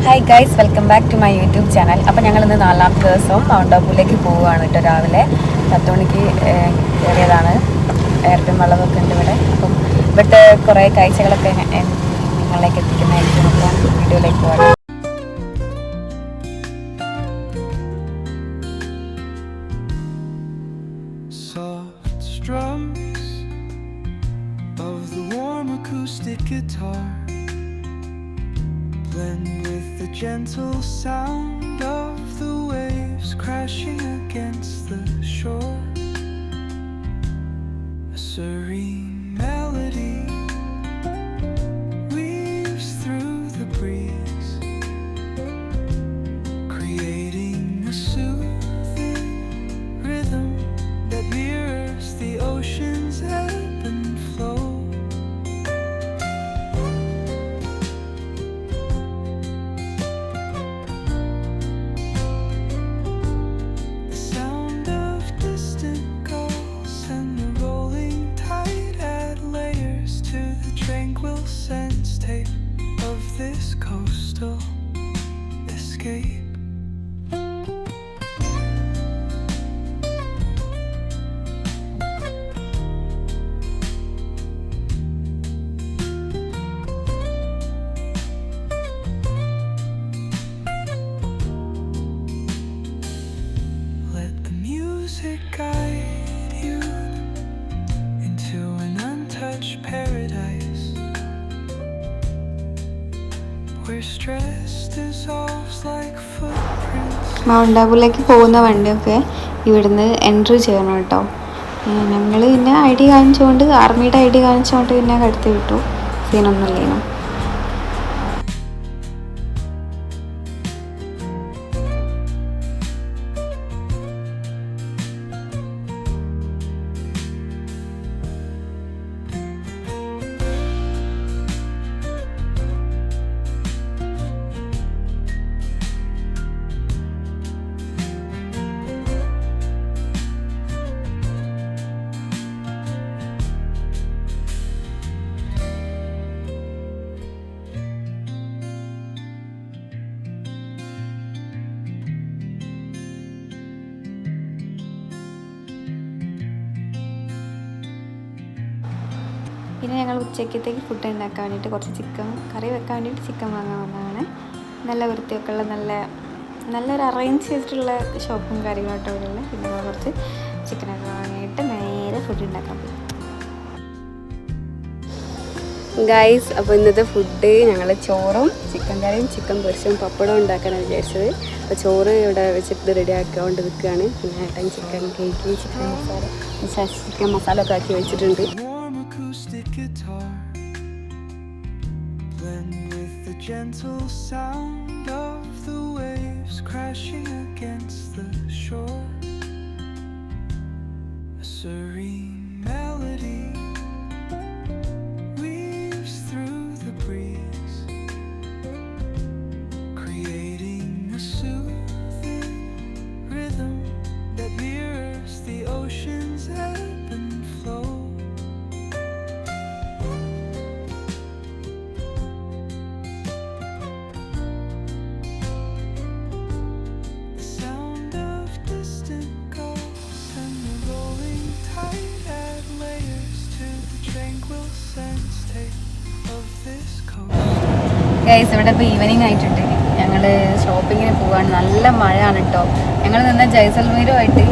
Hi guys, welcome back to my YouTube channel. അപ്പോൾ ഞങ്ങളിന്ന് 4ാമത്തെ ദിവസവും മൗണ്ട് ആബുവിലേക്ക് പോവുകയാണ് കേട്ടോ. രാവിലെ 10 മണിക്ക് കയറിയതാണ്. എയർപിൻ വെള്ളമൊക്കെ ഉണ്ട് ഇവിടെ. അപ്പം ഇവിടുത്തെ കുറേ കാഴ്ചകളൊക്കെ നിങ്ങളിലേക്ക് എത്തിക്കുന്നതായിരിക്കും. അപ്പം വീഡിയോയിലേക്ക് പോകാം. Blend with the gentle sound of the waves crashing against the shore. A serene melody weaves through the breeze, creating a soothing rhythm that mirrors the ocean's ebb and flow. Guide you into an untouched paradise where stress dissolves like footprints. Mount ആബുവിലേക്ക് പോകുന്ന വണ്ടിയൊക്കെ ഇവിടുന്ന് entry ചെയ്യണം കേട്ടോ. ഞങ്ങൾ പിന്നെ I D കാണിച്ചുകൊണ്ട്, ആർമിയുടെ ഐ ഡി കാണിച്ചുകൊണ്ട് പിന്നെ കടത്തി വിട്ടു. സീനൊന്നുമില്ലേനു. പിന്നെ ഞങ്ങൾ ഉച്ചക്കത്തേക്ക് ഫുഡ് ഉണ്ടാക്കാൻ വേണ്ടിയിട്ട് കുറച്ച് ചിക്കൻ കറി വെക്കാൻ വേണ്ടിയിട്ട് ചിക്കൻ വാങ്ങാൻ വന്നതാണ്. നല്ല വൃത്തിയൊക്കെ ഉള്ള നല്ലൊരു അറേഞ്ച് ചെയ്തിട്ടുള്ള ഷോപ്പും കാര്യങ്ങളോട്ടോ ഇവിടെ ഉള്ളത്. പിന്നെ ഞങ്ങൾ കുറച്ച് ചിക്കനൊക്കെ വാങ്ങിയിട്ട് നേരെ ഫുഡ് ഉണ്ടാക്കാൻ പോയി. ഗൈസ്, അപ്പോൾ ഇന്നത്തെ ഫുഡ് ഞങ്ങൾ ചോറും ചിക്കൻ കറിയും ചിക്കൻ പൊരിച്ചും പപ്പടവും ഉണ്ടാക്കാനാണ് വിചാരിച്ചത്. അപ്പോൾ ചോറ് ഇവിടെ വെച്ചിട്ട് റെഡി ആക്കിക്കൊണ്ട് നിൽക്കുകയാണ്. പിന്നെ ഏട്ടൻ ചിക്കൻ കേക്ക്, ചിക്കൻ മസാല ഒക്കെ ആക്കി വെച്ചിട്ടുണ്ട്. Acoustic guitar, blend with the gentle sound of the waves crashing against the shore. A serene melody weaves through the breeze, creating a soothing rhythm that mirrors the ocean's ebb and flow. Guys, ഇവിടെ ഇപ്പോൾ evening ആയിട്ടുണ്ട്. ഞങ്ങൾ ഷോപ്പിങ്ങിന് പോവാണ്. നല്ല മഴയാണ് കേട്ടോ. ഞങ്ങൾ നിന്ന ജയ്സൽമീരുമായിട്ട്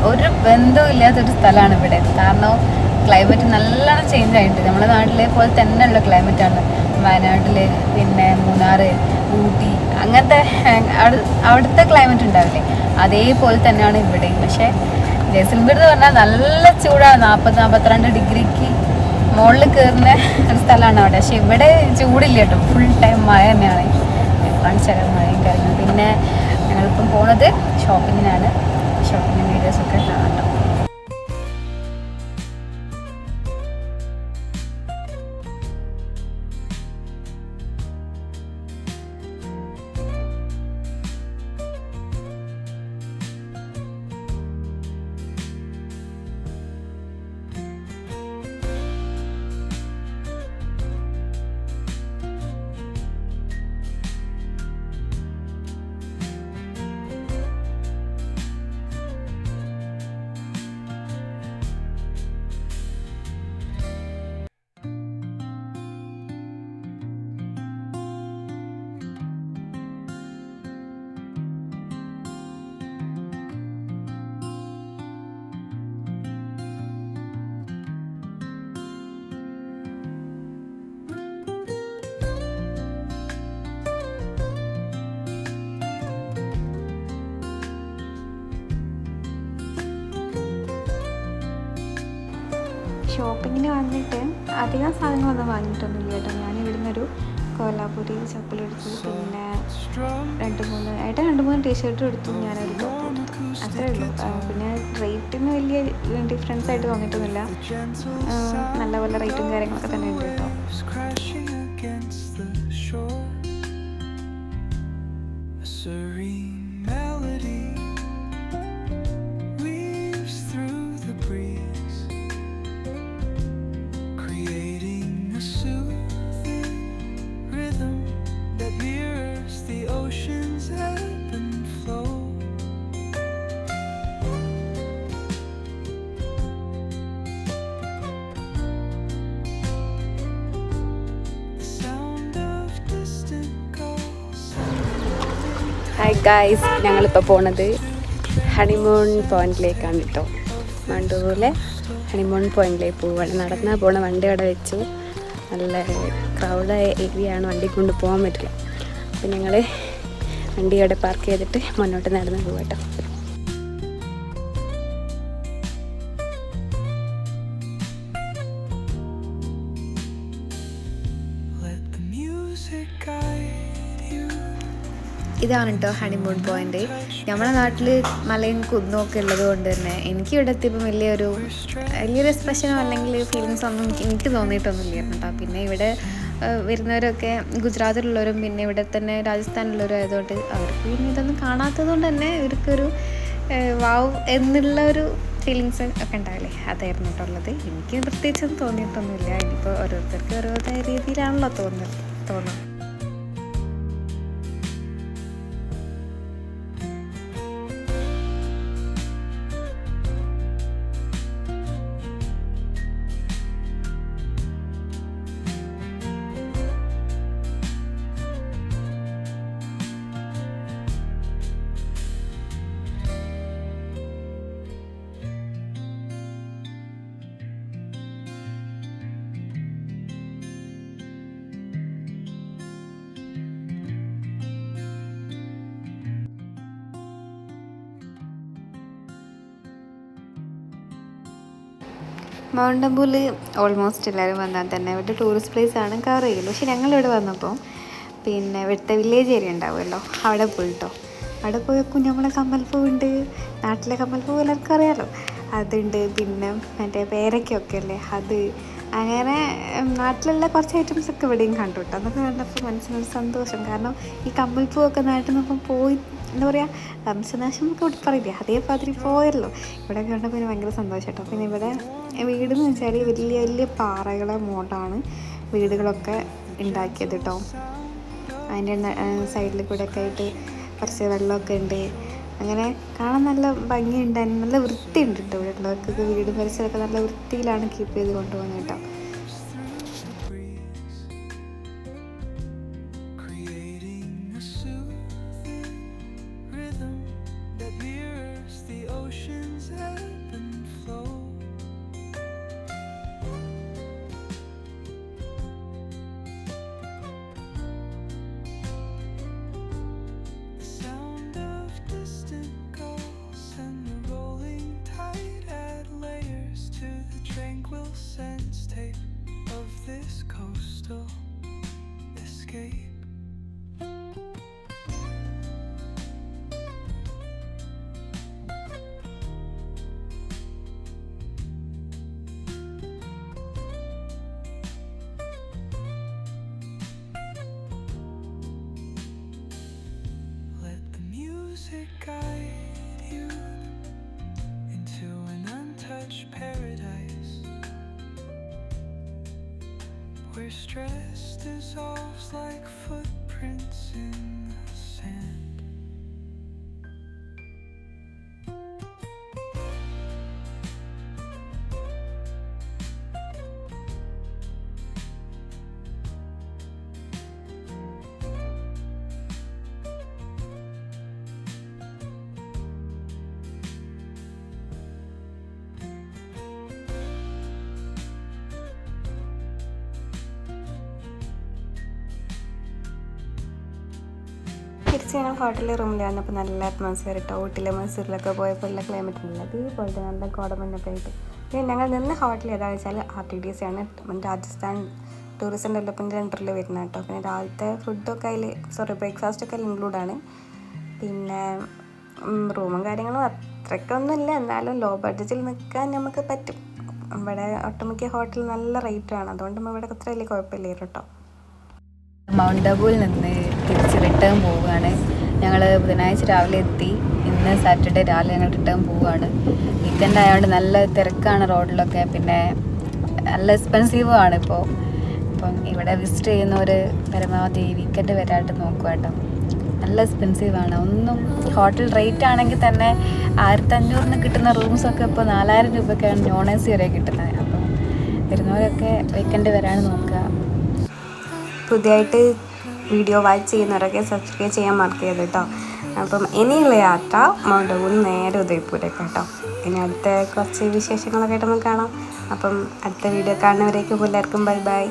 ഒരു ബന്ധമില്ലാത്തൊരു സ്ഥലമാണ് ഇവിടെ. കാരണം ക്ലൈമറ്റ് നല്ലോണം ചേഞ്ച് ആയിട്ടുണ്ട്. നമ്മുടെ നാട്ടിലെ പോലെ തന്നെയുള്ള ക്ലൈമറ്റാണ് വയനാട്ടിൽ, പിന്നെ മൂന്നാർ, ഊട്ടി, അങ്ങനത്തെ അവിടുത്തെ ക്ലൈമറ്റ് ഉണ്ടാവില്ലേ, അതേപോലെ തന്നെയാണ് ഇവിടെ. പക്ഷേ ജയ്സൽമീർ എന്ന് പറഞ്ഞാൽ നല്ല ചൂടാണ്. 40-42 ഡിഗ്രിക്ക് മുകളിൽ കയറുന്ന ഒരു സ്ഥലമാണ് അവിടെ. പക്ഷെ ഇവിടെ ചൂടില്ല കേട്ടോ. ഫുൾ ടൈം മഴ തന്നെയാണ്. കാണിച്ചാൽ മഴയും കാര്യങ്ങളും. പിന്നെ ഞങ്ങളിപ്പം പോണത് ഷോപ്പിങ്ങിനാണ്. ഷോപ്പിംഗ് വീഡിയോസൊക്കെ കാണാം കേട്ടോ. ഷോപ്പിങ്ങിന് വന്നിട്ട് അധികം സാധനങ്ങളൊന്നും വാങ്ങിയിട്ടൊന്നുമില്ല കേട്ടോ. ഞാൻ ഇവിടുന്ന് ഒരു കോലാപുരി ചപ്പൽ എടുത്തു, പിന്നെ രണ്ട് മൂന്ന് ടീഷർട്ടും എടുത്തു, ഞാനൊരു ടോപ്പ് എടുത്തു, അത്രേ ഉള്ളൂ. പിന്നെ റേറ്റിന് വലിയ ഡിഫറൻസ് ആയിട്ട് തോന്നിയിട്ടൊന്നുമില്ല. നല്ല പോലെ റേറ്റും കാര്യങ്ങളൊക്കെ തന്നെ ഉണ്ട് കേട്ടോ. Serene melody weaves through the breeze, creating a soothing rhythm that mirrors the ocean's ebb and flow. The sound of distant gulls. Hi guys, ഞങ്ങളിപ്പോൾ പോണത് ഹണിമൂൺ പോയിന്റിലേക്കാണ് കേട്ടോ. മണ്ടൂരിലെ ഹണിമൂൺ പോയിന്റിലേക്ക് പോവുകയാണ്. നടന്നാൽ പോണ വണ്ടി അവിടെ വെച്ചു. നല്ല ക്രൗഡായ ഏരിയ ആണ്, വണ്ടി കൊണ്ട് പോകാൻ പറ്റില്ല. അപ്പം ഞങ്ങൾ വണ്ടി അവിടെ പാർക്ക് ചെയ്തിട്ട് മുന്നോട്ട് നടന്ന് പോകാം കേട്ടോ. Let the music guide you. ഇതാണ് കേട്ടോ ഹണിമൂൺ പോയിന്റ്. നമ്മുടെ നാട്ടിൽ മലയും കുന്നൊക്കെ ഉള്ളത് കൊണ്ട് തന്നെ എനിക്ക് ഇവിടെ എത്തിയപ്പോൾ വലിയൊരു എക്സ്പ്രഷനോ അല്ലെങ്കിൽ ഫീലിങ്സോ ഒന്നും എനിക്ക് തോന്നിയിട്ടൊന്നുമില്ലായിരുന്നു കേട്ടോ. പിന്നെ ഇവിടെ വരുന്നവരൊക്കെ ഗുജറാത്തിലുള്ളവരും പിന്നെ ഇവിടെ തന്നെ രാജസ്ഥാനിലുള്ളവരും ആയതുകൊണ്ട് അവർക്ക് പിന്നെ ഇതൊന്നും കാണാത്തത് കൊണ്ട് തന്നെ ഇവർക്കൊരു വാവ് എന്നുള്ള ഒരു ഫീലിങ്സ് ഒക്കെ ഉണ്ടാവില്ലേ, അതായിരുന്നു കേട്ടോ ഉള്ളത്. എനിക്ക് പ്രത്യേകിച്ചൊന്നും തോന്നിയിട്ടൊന്നുമില്ല. ഇനിയിപ്പോൾ ഓരോരുത്തർക്ക് ഓരോരുത്തര രീതിയിലാണല്ലോ തോന്നുന്നത്. മൗണ്ട് അബൂൽ ഓൾമോസ്റ്റ് എല്ലാവരും വന്നാൽ തന്നെ ഇവിടെ ടൂറിസ്റ്റ് പ്ലേസ് ആണ് കവർ ചെയ്യുള്ളൂ. പക്ഷെ ഞങ്ങളിവിടെ വന്നപ്പോൾ പിന്നെ ഇവിടുത്തെ വില്ലേജ് ഏരിയ ഉണ്ടാവുമല്ലോ, അവിടെ പോയിട്ടോ. അവിടെ പോയി കുഞ്ഞമ്മളെ കമ്മൽപ്പൂവുണ്ട്, നാട്ടിലെ കമ്മൽപ്പൂ എല്ലാവർക്കും അറിയാമല്ലോ, അതുണ്ട്. പിന്നെ മറ്റേ പേരയ്ക്കൊക്കെ അല്ലേ അത്, അങ്ങനെ നാട്ടിലുള്ള കുറച്ച് ഐറ്റംസൊക്കെ ഇവിടെയും കണ്ടു കേട്ടോ. അതൊക്കെ കണ്ടപ്പോൾ മനസ്സിനൊരു സന്തോഷം. കാരണം ഈ കമ്മൽപ്പൂവൊക്കെ നാട്ടിൽ നിന്നപ്പം പോയി എന്താ പറയുക, വംശനാശം ഒക്കെ ഇവിടെ പറയില്ലേ, അതേമാതിരി പോയല്ലോ. ഇവിടെ കണ്ടപ്പോൾ പിന്നെ ഭയങ്കര സന്തോഷം കേട്ടോ. പിന്നെ ഇവിടെ വീടെന്ന് വെച്ചാൽ വലിയ വലിയ പാറകളെ മോഡാണ് വീടുകളൊക്കെ ഉണ്ടാക്കിയത് കേട്ടോ. അതിൻ്റെ സൈഡിൽ കൂടെ ഒക്കെ ആയിട്ട് കുറച്ച് വെള്ളമൊക്കെ ഉണ്ട്. അങ്ങനെ കാണാൻ നല്ല ഭംഗിയുണ്ട്, നല്ല വൃത്തിയുണ്ട് കേട്ടോ. ഇവിടെ ഉള്ളവർക്കൊക്കെ വീടും പരിസരമൊക്കെ നല്ല വൃത്തിയിലാണ് കീപ്പ് ചെയ്ത് കൊണ്ടുപോകുന്നത് കേട്ടോ. Guide you into an untouched paradise where stress dissolves like footprints in the sand. തിരിച്ച് ഞങ്ങൾ ഹോട്ടലിൽ റൂമിൽ വന്നപ്പോൾ നല്ല അറ്റ്മോസ്ഫിയർ കേട്ടോ. ഊട്ടിലെ മൈസൂരിലൊക്കെ പോയപ്പോൾ ഉള്ള ക്ലൈമറ്റ് ഉണ്ടല്ലോ, അതേപോലത്തെ നല്ല കോടമഞ്ഞൊക്കെ ആയിട്ട് പിന്നെ ഞങ്ങൾ നിന്ന് ഹോട്ടൽ ഏതാണെന്ന് വെച്ചാൽ RTDC ആണ്, രാജസ്ഥാൻ ടൂറിസം ഡെവലപ്മെൻറ്റ് സെൻറ്ററിൽ വരുന്നത് കേട്ടോ. പിന്നെ രാവിലത്തെ ഫുഡൊക്കെ ബ്രേക്ക്ഫാസ്റ്റൊക്കെ അതിൽ ഇൻക്ലൂഡാണ്. പിന്നെ റൂമും കാര്യങ്ങളും അത്രയ്ക്കൊന്നുമില്ല, എന്നാലും ലോ ബഡ്ജറ്റിൽ നിൽക്കാൻ നമുക്ക് പറ്റും. ഇവിടെ ഒട്ടുമിക്ക ഹോട്ടൽ നല്ല റേറ്റാണ്, അതുകൊണ്ട് നമ്മൾ ഇവിടെ അത്ര വലിയ കുഴപ്പമില്ല കേട്ടോ. മൗണ്ട് അബുവിൽ നിന്ന് തിരിച്ച് റിട്ടേൺ പോവുകയാണ്. ഞങ്ങൾ ബുധനാഴ്ച രാവിലെ എത്തി, ഇന്ന് സാറ്റർഡേ രാവിലെ ഞങ്ങൾ റിട്ടേൺ പോവുകയാണ്. വീക്കെൻഡ് ആയതുകൊണ്ട് നല്ല തിരക്കാണ് റോഡിലൊക്കെ, പിന്നെ നല്ല എക്സ്പെൻസീവും ആണ് ഇപ്പോൾ. അപ്പം ഇവിടെ വിസിറ്റ് ചെയ്യുന്നവർ പരമാവധി വീക്കെൻഡ് വരാനായിട്ട് നോക്കുക കേട്ടോ. നല്ല എക്സ്പെൻസീവാണ്. ഒന്നും ഹോട്ടൽ റേറ്റ് ആണെങ്കിൽ തന്നെ 1500 കിട്ടുന്ന റൂംസൊക്കെ ഇപ്പോൾ 4000 രൂപയ്ക്കാണ് നോൺ AC വരെ കിട്ടുന്നത്. അപ്പം വരുന്നവരൊക്കെ വീക്കെൻഡ് വരാൻ നോക്കുക. പുതിയതായിട്ട് വീഡിയോ വാച്ച് ചെയ്യുന്നവരൊക്കെ സബ്സ്ക്രൈബ് ചെയ്യാൻ മറക്കരുത് കേട്ടോ. അപ്പം ഇനിയുള്ള യാത്ര മൗണ്ട് അബുവിൽ നേരെ ഉദയ്പൂരേക്ക് കേട്ടോ. ഇനി അടുത്ത കുറച്ച് വിശേഷങ്ങളൊക്കെ ആയിട്ട് നമുക്ക് കാണാം. അപ്പം അടുത്ത വീഡിയോ കാണുന്നവരേക്കും എല്ലാവർക്കും ബൈ ബൈ.